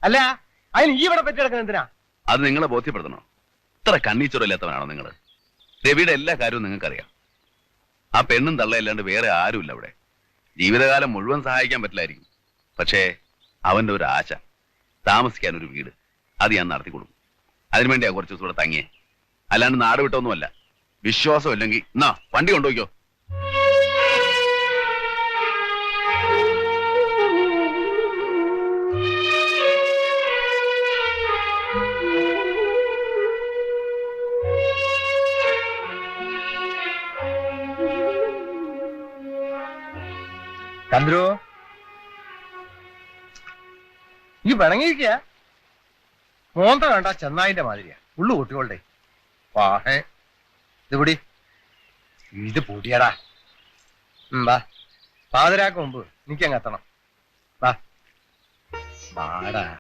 അല്ല അതിന് ഈ ഇവിടെ പറ്റിയെടുക്കുന്ന എന്തിനാ? അത് നിങ്ങളെ ബോധ്യപ്പെടുത്തണോ? ഇത്ര കണ്ണീച്ചൊരല്ലാത്തവനാണോ നിങ്ങള്? രവിയുടെ എല്ലാ കാര്യവും നിങ്ങൾക്കറിയാം. ആ പെണ്ണും തള്ളയല്ലാണ്ട് വേറെ ആരുമില്ല അവിടെ. ജീവിതകാലം മുഴുവൻ സഹായിക്കാൻ പറ്റില്ലായിരിക്കും, പക്ഷേ അവന്റെ ഒരു ആശ, താമസിക്കാൻ ഒരു വീട്, അത് ഞാൻ നടത്തി കൊടുക്കും. അതിനുവേണ്ടിയാ കുറച്ച് ദിവസം ഇവിടെ തങ്ങിയേ, അല്ലാണ്ട് നാട് വിട്ടൊന്നുമല്ല. വിശ്വാസം ഇല്ലെങ്കിൽ എന്നാ വണ്ടി കൊണ്ടുപോയിക്കോ. ചന്ദ്രു, ഈ പിണങ്ങിയിരിക്കുക. മോന്ത കണ്ട ചെന്നായിന്റെ മാതിരിയാ, ഉള്ളു കുട്ടികളുടെ. വാഹേ ഇത് പൊടി, ഇത് പൊടിയടാ. വാ, പാതിരാക്ക് മുമ്പ് എനിക്കങ്ങ് എത്തണം. വാ വാടാ.